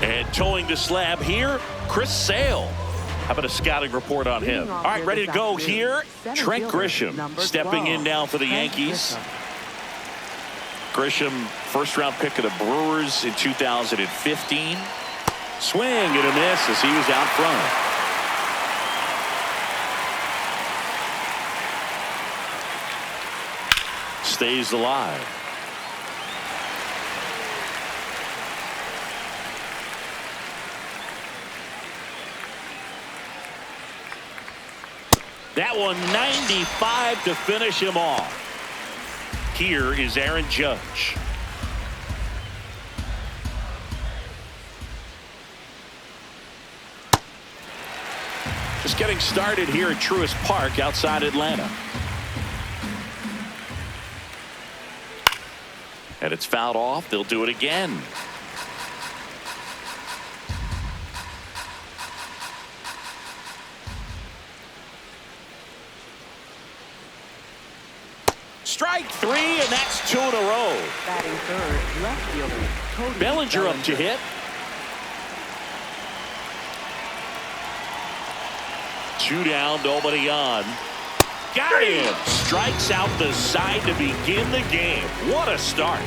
And towing the slab here, Chris Sale. How about a scouting report on him? All right, ready to go here. Trent Grisham stepping in now for the Yankees. Grisham, first-round pick of the Brewers in 2015. Swing and a miss as he was out front. Stays alive. That one 95 to finish him off. Here is Aaron Judge. Just getting started here at Truist Park outside Atlanta. And it's fouled off. They'll do it again. Strike three, and that's 2 in a row. Batting third, left fielder Bellinger up to hit. 2 down, nobody on. Got him. Strikes out the side to begin the game. What a start.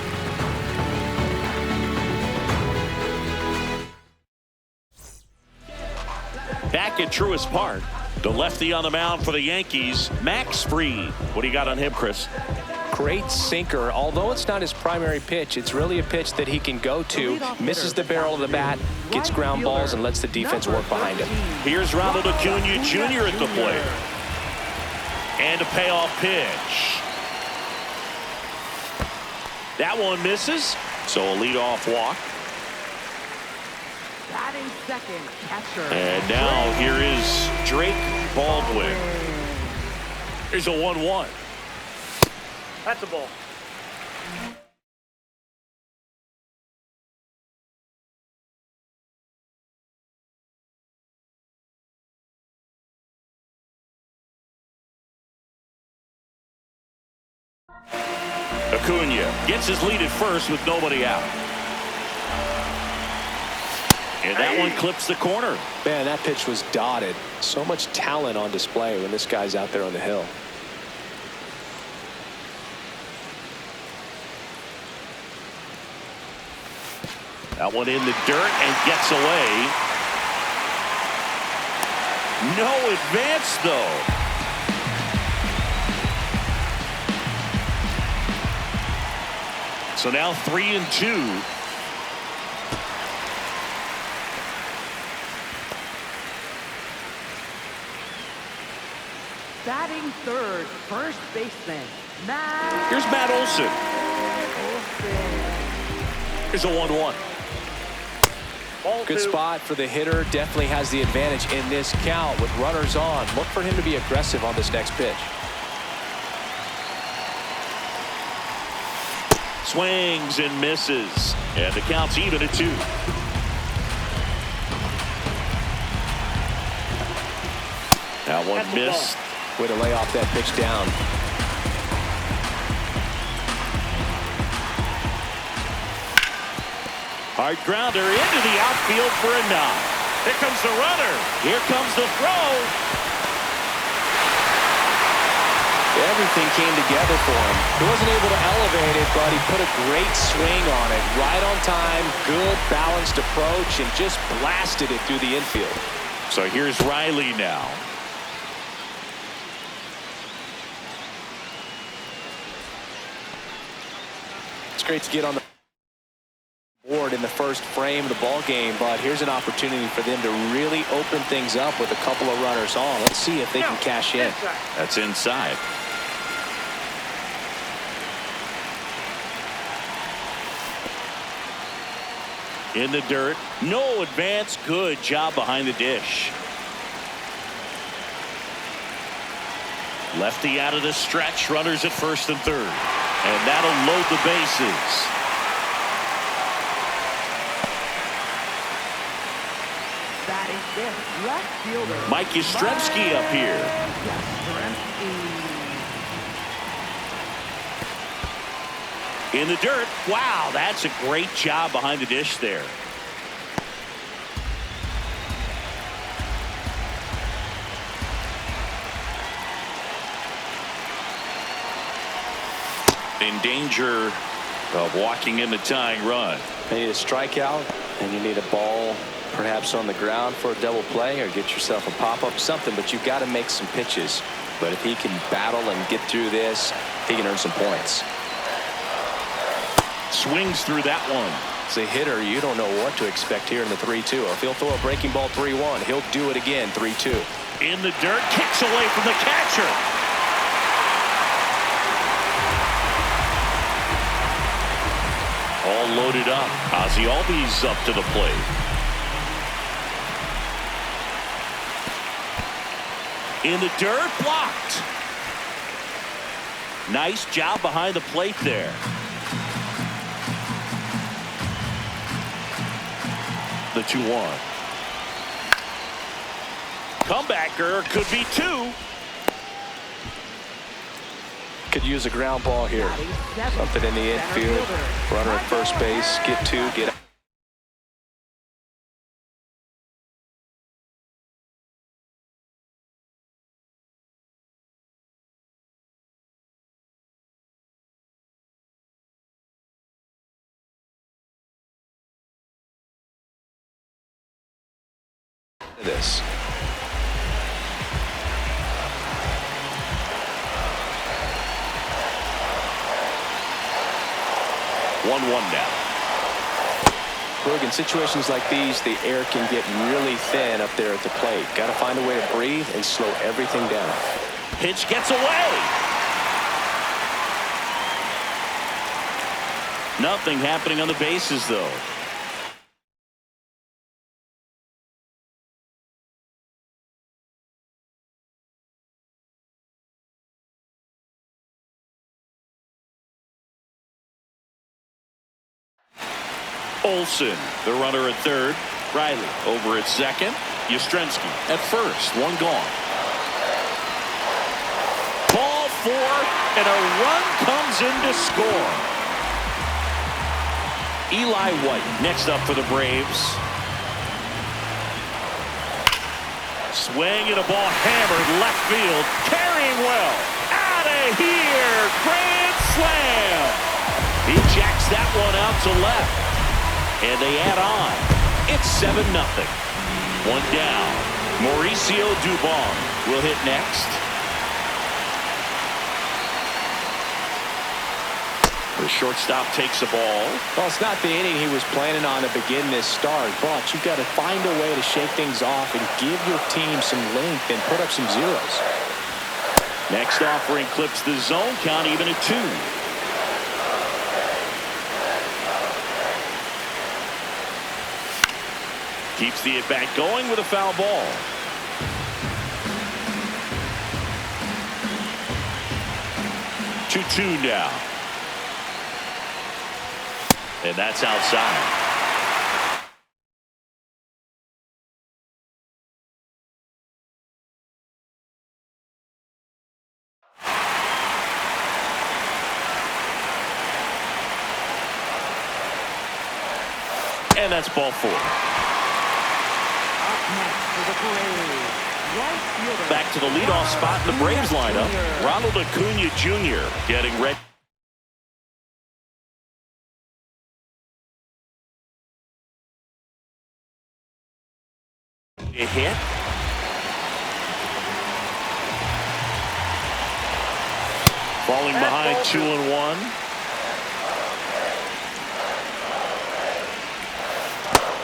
Back at Truist Park, the lefty on the mound for the Yankees, Max Fried. What do you got on him, Chris? Great sinker. Although it's not his primary pitch, it's really a pitch that he can go to, misses the barrel of the bat, gets ground balls, and lets the defense work behind him. Here's Ronald Acuna Jr. at the plate. And a payoff pitch. That one misses, so a leadoff walk. Batting second, catcher. And now here is Drake Baldwin. Here's a 1-1. That's a ball. Acuna gets his lead at first with nobody out. And that one clips the corner. Man, that pitch was dotted. So much talent on display when this guy's out there on the hill. That one in the dirt and gets away. No advance, though. So now 3-2. Batting third, first baseman. Here's Matt Olson. Here's a 1-1. Good spot for the hitter. Definitely has the advantage in this count with runners on. Look for him to be aggressive on this next pitch. Swings and misses. And the count's even at 2. That one missed. Way to lay off that pitch down. Hard grounder into the outfield for a knock. Here comes the runner. Here comes the throw. Everything came together for him. He wasn't able to elevate it, but he put a great swing on it. Right on time, good balanced approach, and just blasted it through the infield. So here's Riley now. It's great to get on the board in the first frame of the ball game, but here's an opportunity for them to really open things up with a couple of runners on. Let's see if they can cash in. That's inside. In the dirt, no advance. Good job behind the dish. Lefty out of the stretch, runners at first and third, and that'll load the bases. Batting fifth, left fielder Mike Yastrzemski up here. In the dirt. Wow, that's a great job behind the dish there. In danger of walking in the tying run. You need a strikeout, and you need a ball perhaps on the ground for a double play, or get yourself a pop-up, something, but you've got to make some pitches. But if he can battle and get through this, he can earn some points. Swings through that one. As a hitter, you don't know what to expect here in the 3-2. If he'll throw a breaking ball 3-1, he'll do it again 3-2. In the dirt, kicks away from the catcher. All loaded up. Ozzie Albies up to the plate. In the dirt, blocked. Nice job behind the plate there. The 2-1. Comebacker could be 2. Could use a ground ball here. Something in the infield. Runner at first base. Get 2. Get out. This. 1-1 now. Look, in situations like these, the air can get really thin up there at the plate. Got to find a way to breathe and slow everything down. Pitch gets away. Nothing happening on the bases, though. Olsen, the runner at third. Riley over at second. Yastrzemski at first. 1 gone. Ball 4, and a run comes in to score. Eli White next up for the Braves. Swing and a ball hammered left field. Carrying well. Out of here. Grand slam. He jacks that one out to left. And they add on. It's 7-0. 1 down. Mauricio Dubon will hit next. The shortstop takes the ball. Well, it's not the inning he was planning on to begin this start, but you've got to find a way to shake things off and give your team some length and put up some zeros. Next offering clips the zone count even at 2. Keeps the at-bat going with a foul ball. Two now. And that's outside. And that's ball 4. Back to the leadoff spot in the Braves lineup. Ronald Acuna Jr. getting ready. A hit. Falling behind 2-1.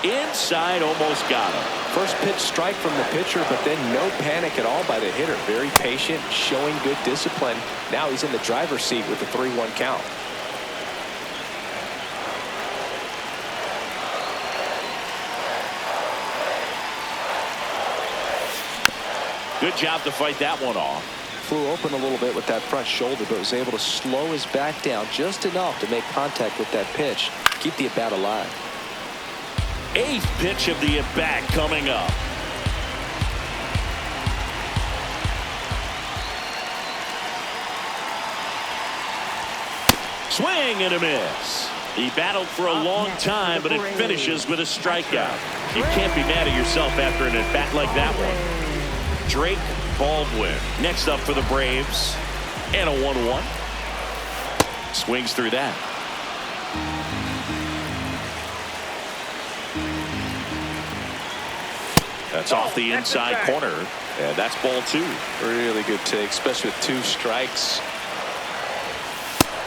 Inside, almost got him. First pitch strike from the pitcher, but then no panic at all by the hitter. Very patient, showing good discipline. Now he's in the driver's seat with the 3-1 count. Good job to fight that one off. Flew open a little bit with that front shoulder, but was able to slow his back down just enough to make contact with that pitch. Keep the at-bat alive. 8th pitch of the at-bat coming up. Swing and a miss. He battled for a long time, but it finishes with a strikeout. You can't be mad at yourself after an at-bat like that one. Drake Baldwin next up for the Braves. And a 1-1. Swings through that. That's off the inside corner. And that's ball 2. Really good take, especially with 2 strikes.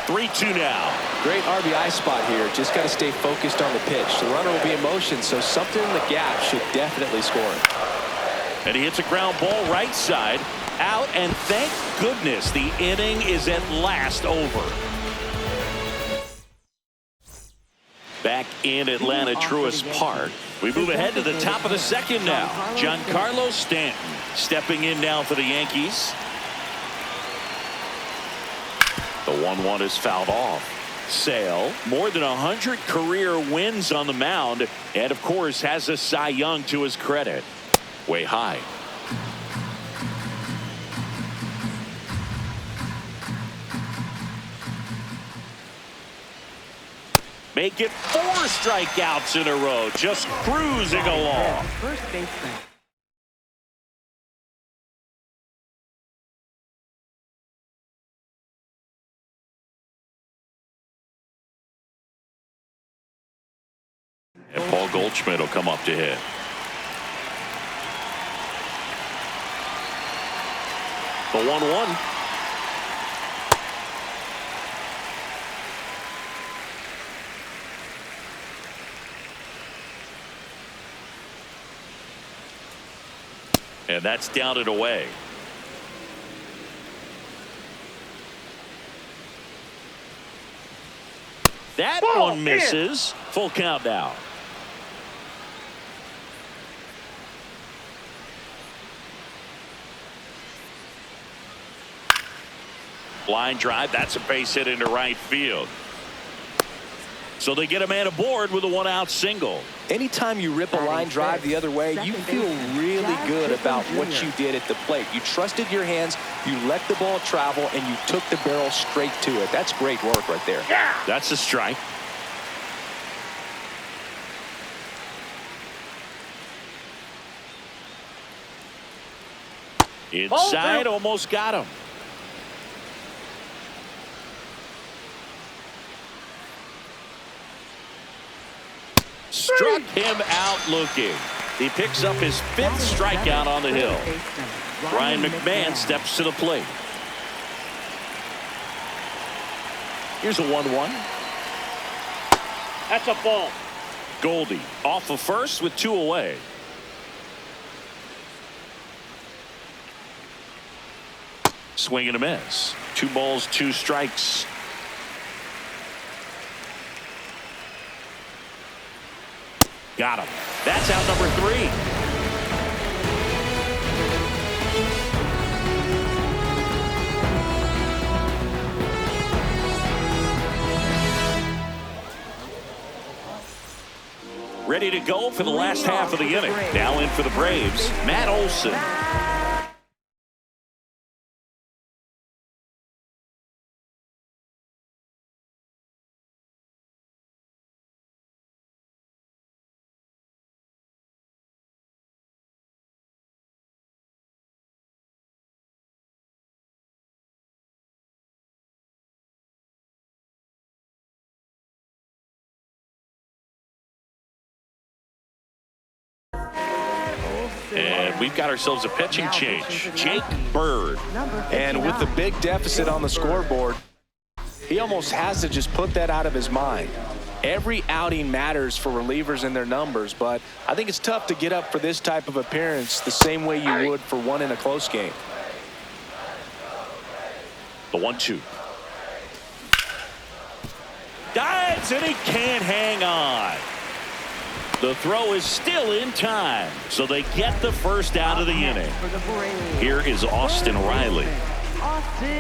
3-2 now. Great RBI spot here. Just got to stay focused on the pitch. The runner will be in motion, so something in the gap should definitely score. And he hits a ground ball right side. Out, and thank goodness the inning is at last over. Back in Atlanta Truist Park, we move ahead to the top of the second now. Giancarlo Stanton stepping in now for the Yankees. The 1-1 is fouled off. Sale, more than 100 career wins on the mound, and of course has a Cy Young to his credit. Way high. Make it 4 strikeouts in a row, just cruising along. First baseman. And Paul Goldschmidt will come up to hit. The 1-1. And that's down and away. That one misses. Full count now. Line drive. That's a base hit into right field. So they get a man aboard with a 1-out single. Anytime you rip a line drive the other way, you feel really good about what you did at the plate. You trusted your hands, you let the ball travel, and you took the barrel straight to it. That's great work right there. That's a strike. Inside, almost got him. Struck him out looking. He picks up his 5th strikeout on the hill. Brian McMahon steps to the plate. Here's a 1-1. That's a ball. Goldie off of first with 2 away. Swing and a miss. 2 balls, 2 strikes. Got him. That's out number 3. Ready to go for the last half of the inning. Now in for the Braves, Matt Olson. And we've got ourselves a pitching change. Jake Bird. And with the big deficit on the scoreboard, he almost has to just put that out of his mind. Every outing matters for relievers and their numbers, but I think it's tough to get up for this type of appearance the same way you would for one in a close game. The 1-2. Dives, and he can't hang on. The throw is still in time, so they get the first out of the inning. Here is Austin Riley. Austin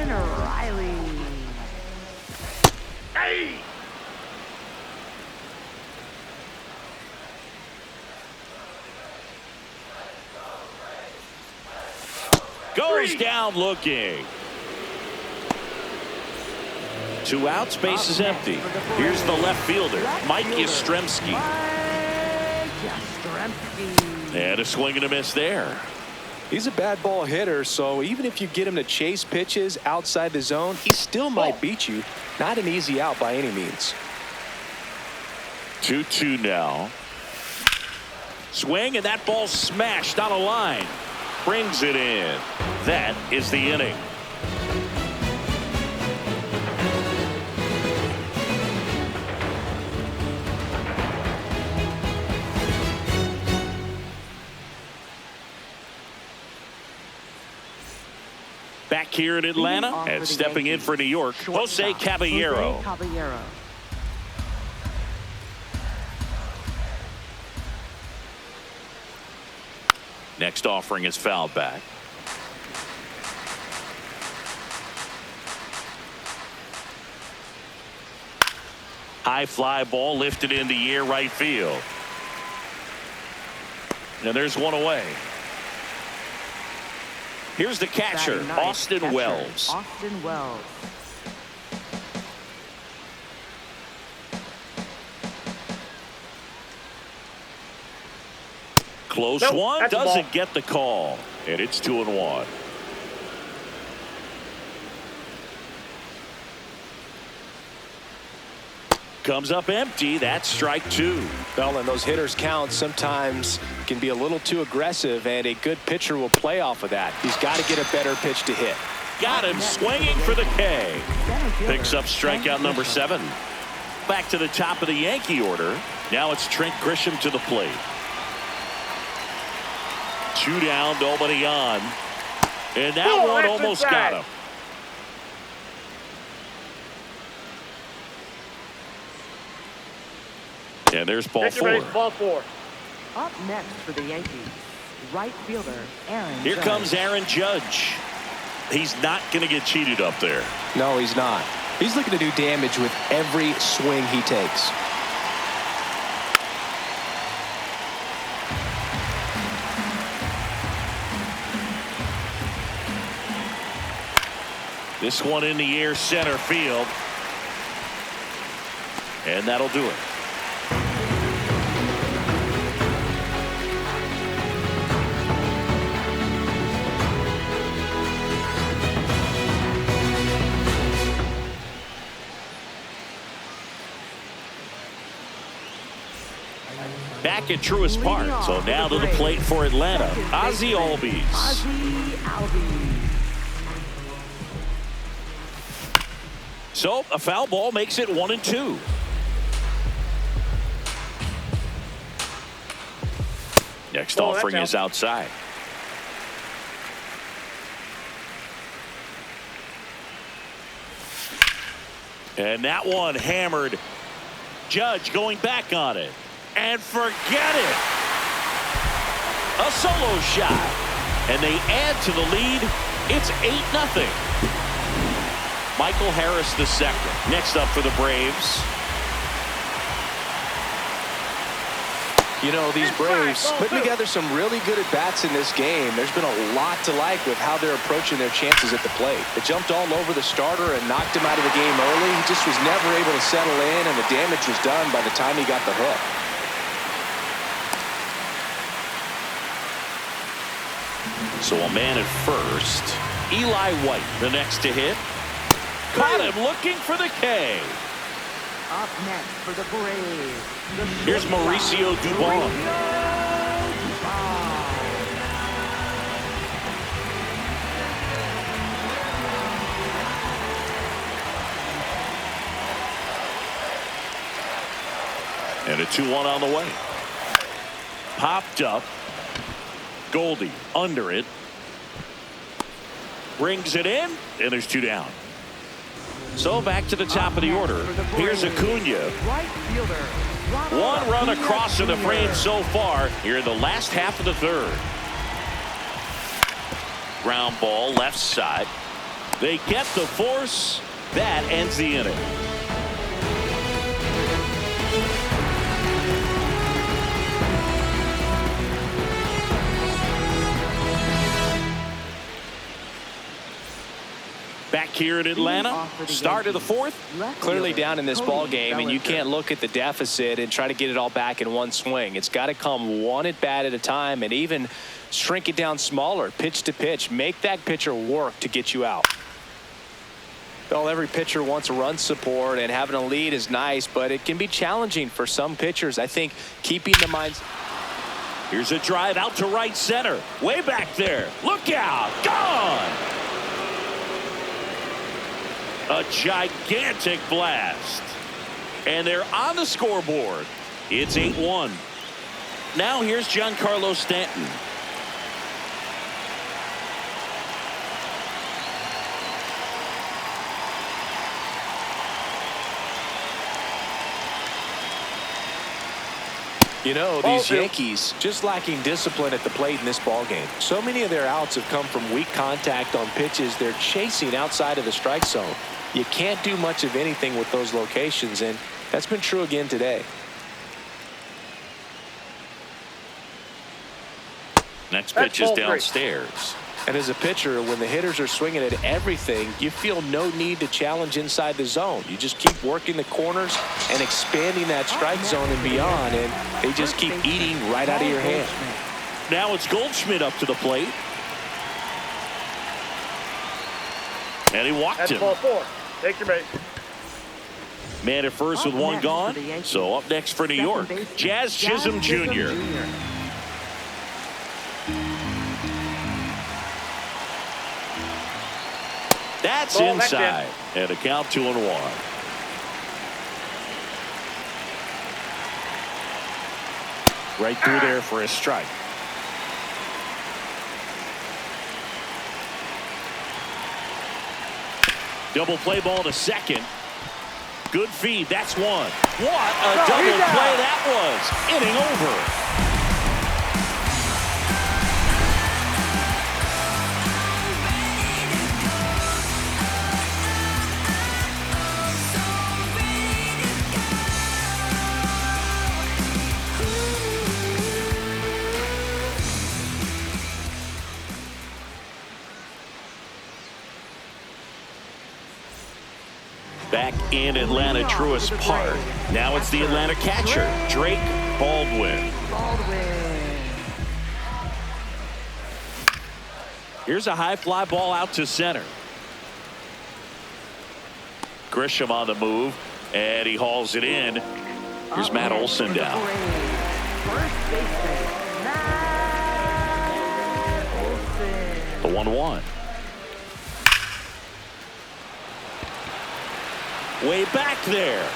Riley. Hey! Goes down looking. 2 outs, base is empty. Here's the left fielder, Mike Yastrzemski. And a swing and a miss there. He's a bad ball hitter, so even if you get him to chase pitches outside the zone, he still might beat you. Not an easy out by any means. 2-2 now. Swing, and that ball smashed on a line. Brings it in. That is the inning. Back here in Atlanta and stepping in for New York, Jose Caballero. Next offering is fouled back. High fly ball lifted in the air right field. And there's one away. Here's the catcher, Austin Wells. Close one, doesn't get the call. And it's 2-1. Comes up empty. That's strike 2. Well, and those hitters count sometimes can be a little too aggressive, and a good pitcher will play off of that. He's got to get a better pitch to hit. Got him swinging for the K. Picks up strikeout number 7. Back to the top of the Yankee order. Now it's Trent Grisham to the plate. 2 down, nobody on. And that one almost got him. And there's ball 4. Ball 4. Up next for the Yankees, right fielder Aaron Here comes Aaron Judge. He's not going to get cheated up there. No, he's not. He's looking to do damage with every swing he takes. This one in the air, center field. And that'll do it. Back at Truist Park. So now to the plate for Atlanta, Ozzie Albies. So a foul ball makes it 1-2. Next offering is outside. And that one hammered. Judge going back on it. And forget it. A solo shot. And they add to the lead. It's 8-0. Michael Harris II. Next up for the Braves. You know, these Braves putting together some really good at-bats in this game. There's been a lot to like with how they're approaching their chances at the plate. They jumped all over the starter and knocked him out of the game early. He just was never able to settle in, and the damage was done by the time he got the hook. So a man at first. Eli White, the next to hit. Caught him looking for the K. Up next for the Braves. Here's Mauricio Dubon. And a 2-1 on the way. Popped up. Goldie under it. Brings it in, and there's 2 down. So back to the top of the order. Here's Acuna. One run across to the frame so far here in the last half of the 3rd. Ground ball left side. They get the force. That ends the inning. Back here in Atlanta, start of the fourth. Clearly down in this ball game, and you can't look at the deficit and try to get it all back in one swing. It's got to come one at bat at a time, and even shrink it down smaller, pitch to pitch. Make that pitcher work to get you out. Well, every pitcher wants run support, and having a lead is nice, but it can be challenging for some pitchers. I think keeping the minds. Here's a drive out to right center. Way back there. Look out. Gone. A gigantic blast. And they're on the scoreboard. It's 8-1. Now here's Giancarlo Stanton. You know, these Yankees just lacking discipline at the plate in this ball game. So many of their outs have come from weak contact on pitches they're chasing outside of the strike zone. You can't do much of anything with those locations, and that's been true again today. Next pitch is downstairs. And as a pitcher, when the hitters are swinging at everything, you feel no need to challenge inside the zone. You just keep working the corners and expanding that strike zone and beyond, and they just keep eating right out of your hand. Now it's Goldschmidt up to the plate. And he walked him. That's ball 4. Take your bait. Man at first with one gone. So up next for New York, Jazz Chisholm Jr. That's inside. And a count 2-1. Right through there for a strike. Double play ball to second. Good feed. That's one. What a double play that was. Inning over. Back in Atlanta, Truist Park. Now it's the Atlanta catcher, Drake Baldwin. Here's a high fly ball out to center. Grisham on the move, and he hauls it in. Here's Matt Olson down. The 1-1. Way back there.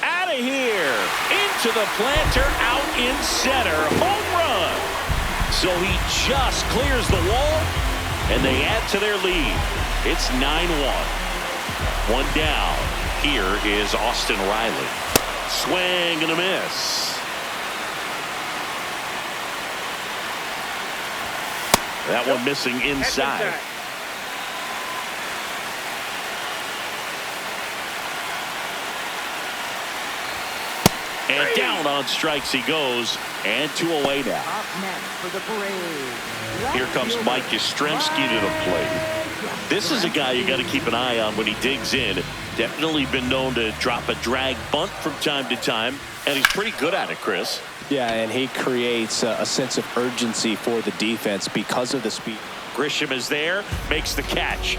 Out of here. Into the planter, out in center. Home run. So he just clears the wall, and they add to their lead. It's 9-1. One down. Here is Austin Riley. Swing and a miss. That one missing inside. And down on strikes he goes, and 2 away now. Up next for the parade. Here comes Mike Yastrzemski to the plate. This is a guy you got to keep an eye on when he digs in. Definitely been known to drop a drag bunt from time to time, and he's pretty good at it, Chris. Yeah, and he creates a sense of urgency for the defense because of the speed. Grisham is there, makes the catch.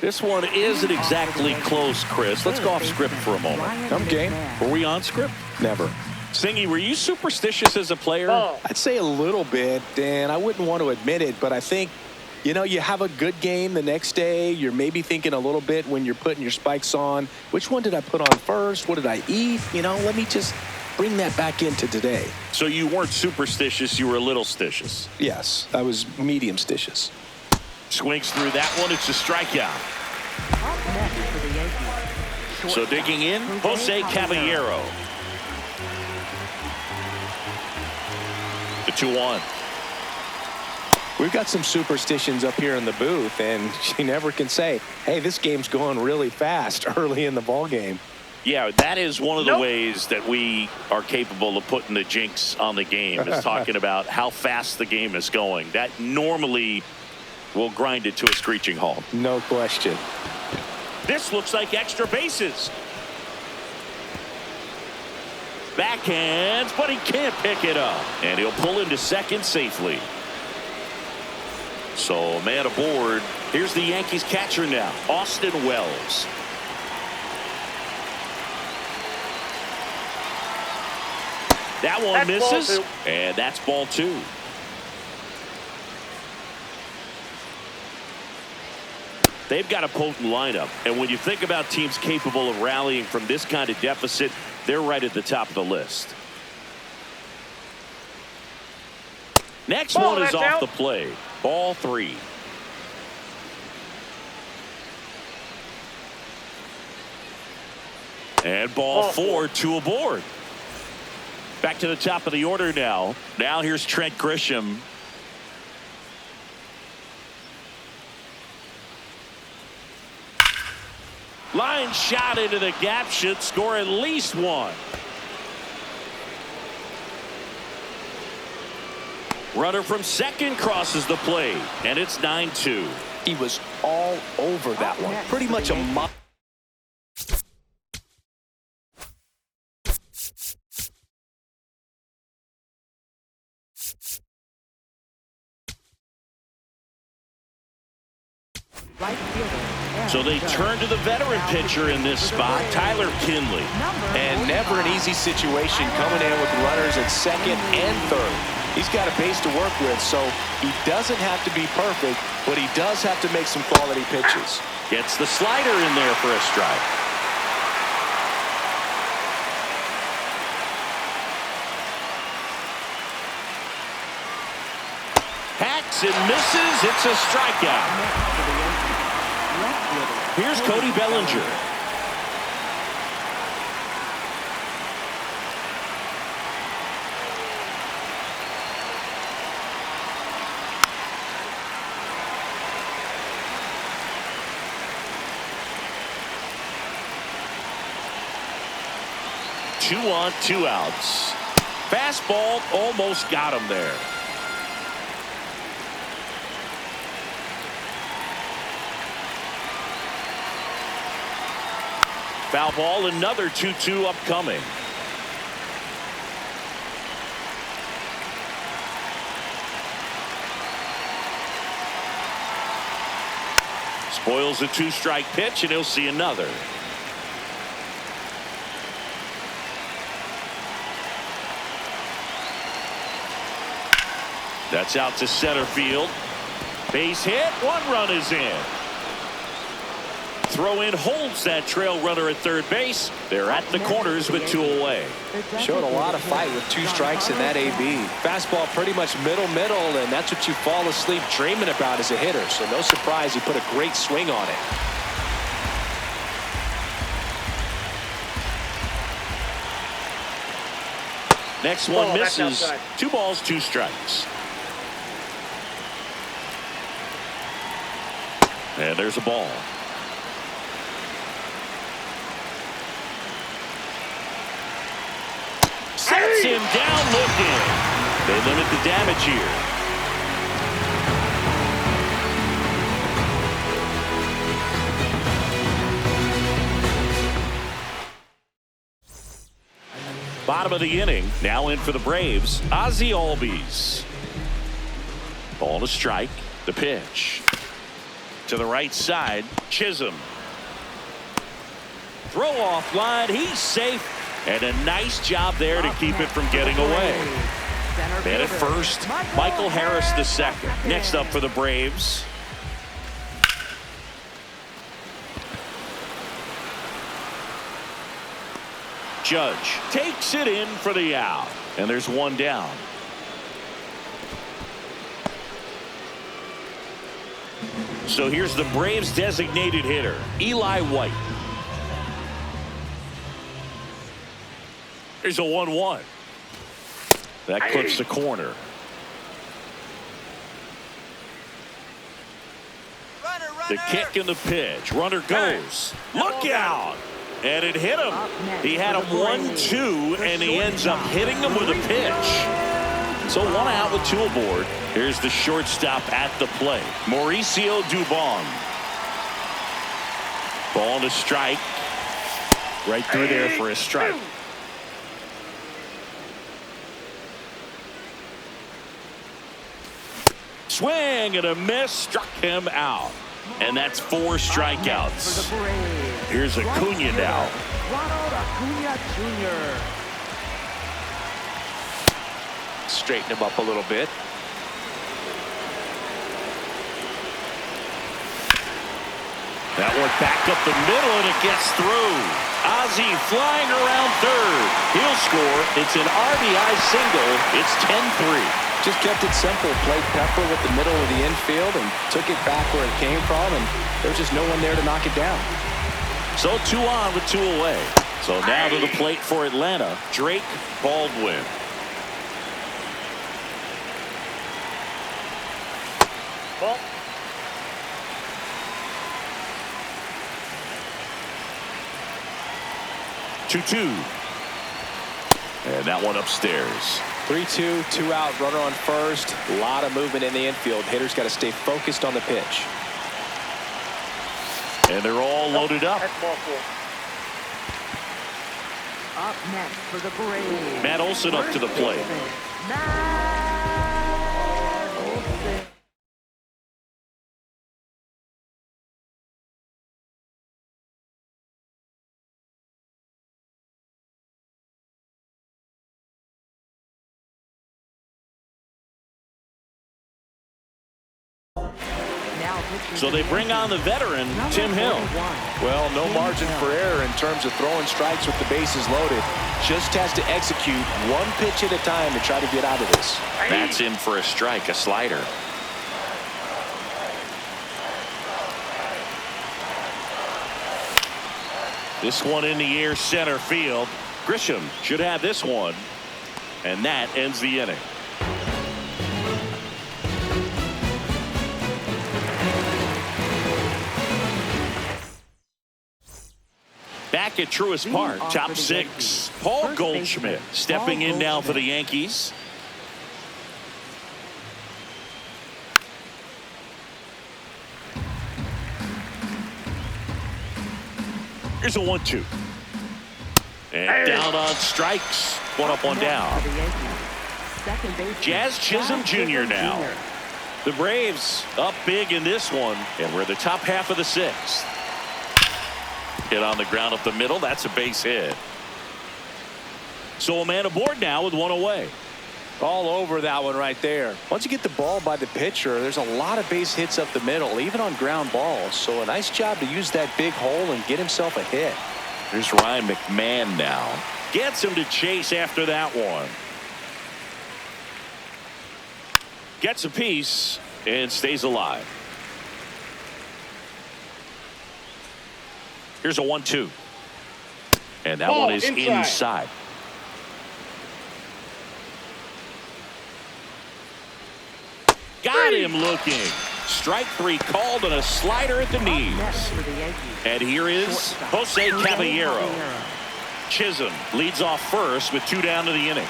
This one isn't exactly close, Chris. Let's go off script for a moment. I'm game. Were we on script? Never. Singy, were you superstitious as a player? I'd say a little bit, and I wouldn't want to admit it, but I think, you know, you have a good game the next day. You're maybe thinking a little bit when you're putting your spikes on. Which one did I put on first? What did I eat? You know, let me just bring that back into today. So you weren't superstitious, you were a little stitious. Yes, I was medium stitious. Swings through that one. It's a strikeout. So digging in, Jose Caballero. The 2-1. We've got some superstitions up here in the booth, and you never can say, hey, this game's going really fast early in the ball game. Yeah, that is one of the ways that we are capable of putting the jinx on the game, is talking about how fast the game is going. That normally will grind it to a screeching halt. No question. This looks like extra bases. Backhands, but he can't pick it up. And he'll pull into second safely. So, man aboard. Here's the Yankees catcher now, Austin Wells. That one misses, and that's ball 2. They've got a potent lineup, and when you think about teams capable of rallying from this kind of deficit, they're right at the top of the list. Next one is off the plate. Ball 3. And ball 4, 2 aboard. Back to the top of the order now. Now here's Trent Grisham. Line shot into the gap, should score at least 1. Runner from second crosses the plate, and it's 9-2. He was all over that one. Pretty much a mop. So they turn to the veteran pitcher in this spot, Tyler Kinley. And never an easy situation coming in with runners at second and third. He's got a base to work with, so he doesn't have to be perfect, but he does have to make some quality pitches. Gets the slider in there for a strike. Hacks and misses. It's a strikeout. Here's Cody Bellinger. Two on, 2 outs. Fastball almost got him there. Foul ball, another 2-2 upcoming. Spoils a 2-strike pitch, and he'll see another. That's out to center field. Base hit, 1 run is in. Throw in holds that trail runner at third base. They're at the corners with 2 away. Showed a lot of fight with 2 strikes in that AB. Fastball pretty much middle, and that's what you fall asleep dreaming about as a hitter. So no surprise he put a great swing on it. Next one misses. 2 balls, 2 strikes. And there's a ball. Sets him down looking. They limit the damage here. Bottom of the inning. Now in for the Braves, Ozzie Albies. Ball to strike. The pitch. To the right side, Chisholm. Throw off line. He's safe. And a nice job there to keep it from getting away. And at first, Michael Harris the second. Next up for the Braves. Judge takes it in for the out. And there's 1 down. So here's the Braves designated hitter, Eli White. Here's a 1-1. That clips the corner. The kick and the pitch. Runner goes. Look out. And it hit him. He had him 1-2, and he ends up hitting him with a pitch. So 1 out with 2 aboard. Here's the shortstop at the plate, Mauricio Dubon. Ball to strike. Right through there for a strike. Swing and a miss, struck him out. And that's 4 strikeouts. Here's Acuna now. Ronald Acuna Jr. Straighten him up a little bit. That one back up the middle, and it gets through. Ozzie flying around third. He'll score. It's an RBI single. It's 10-3. Just kept it simple. Played pepper with the middle of the infield and took it back where it came from, and there was just no one there to knock it down. So 2 on with 2 away. So now to the plate for Atlanta, Drake Baldwin. Ball. 2-2. And that one upstairs. 3-2, 2 out, runner on first. A lot of movement in the infield. Hitters got to stay focused on the pitch. And they're all loaded up. That's ball 4. Up next for the Braves. Matt Olson up to the plate. Matt Olson. So they bring on the veteran, Tim Hill. Well, no margin for error in terms of throwing strikes with the bases loaded. Just has to execute 1 pitch at a time to try to get out of this. That's in for a strike, a slider. This one in the air, center field. Grisham should have this one. And that ends the inning. Back at Truist Park, top 6. Paul Goldschmidt stepping in now for the Yankees. Here's a 1-2. And down on strikes. 1 up, 1 down. Jazz Chisholm Jr. now. The Braves up big in this one, and we're the top half of the 6th. Hit on the ground up the middle. That's a base hit. So a man aboard now with 1 away. All over that one right there. Once you get the ball by the pitcher, there's a lot of base hits up the middle, even on ground balls. So a nice job to use that big hole and get himself a hit. Here's Ryan McMahon now. Gets him to chase after that one. Gets a piece and stays alive. Here's a 1-2. And that one is inside. Got him looking. Strike 3 called and a slider at the knees. And here is Jose Caballero. Chisholm leads off first with 2 down to the inning.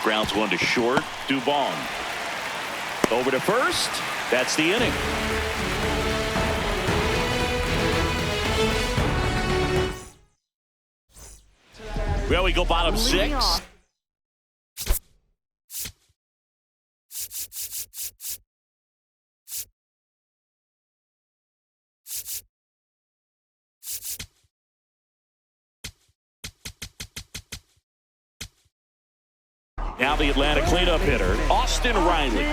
Grounds one to short. Dubon over to first. That's the inning. Well, we go bottom 6. Now the Atlanta cleanup hitter, Austin Riley.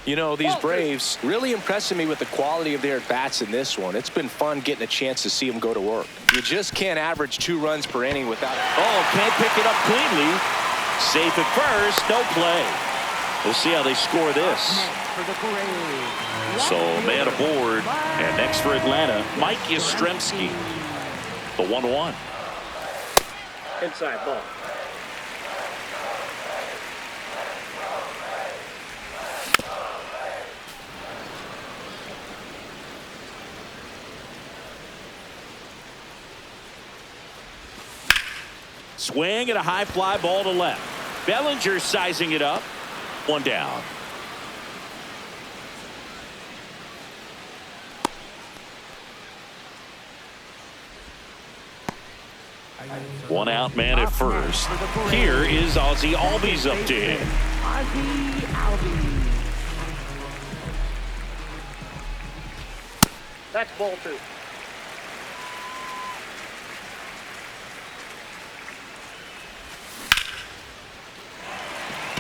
You know, these Braves really impressing me with the quality of their at-bats in this one. It's been fun getting a chance to see them go to work. You just can't average 2 runs per inning without it. Oh, can't pick it up cleanly. Safe at first, no play. We'll see how they score this. So, man aboard. And next for Atlanta, Mike Yastrzemski. The 1-1. Inside ball. Swing and a high fly ball to left. Bellinger sizing it up. One down. One out man at first. Here is Ozzie Albies up to hit. Ozzie Albies. That's ball 2.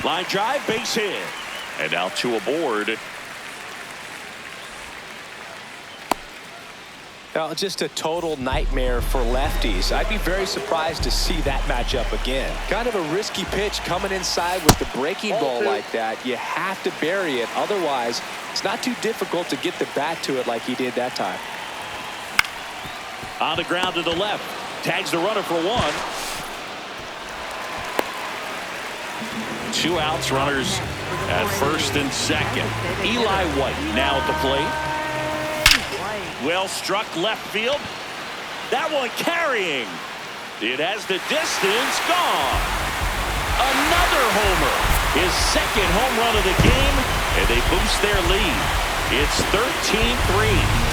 Line drive, base hit. And now 2 aboard. Now, just a total nightmare for lefties. I'd be very surprised to see that matchup again. Kind of a risky pitch coming inside with the breaking ball like that. You have to bury it. Otherwise, it's not too difficult to get the bat to it like he did that time. On the ground to the left. Tags the runner for 1. 2 outs, runners at first and second. Eli White now at the plate. Well struck left field. That one carrying. It has the distance gone. Another homer. His second home run of the game, and they boost their lead. It's 13-3.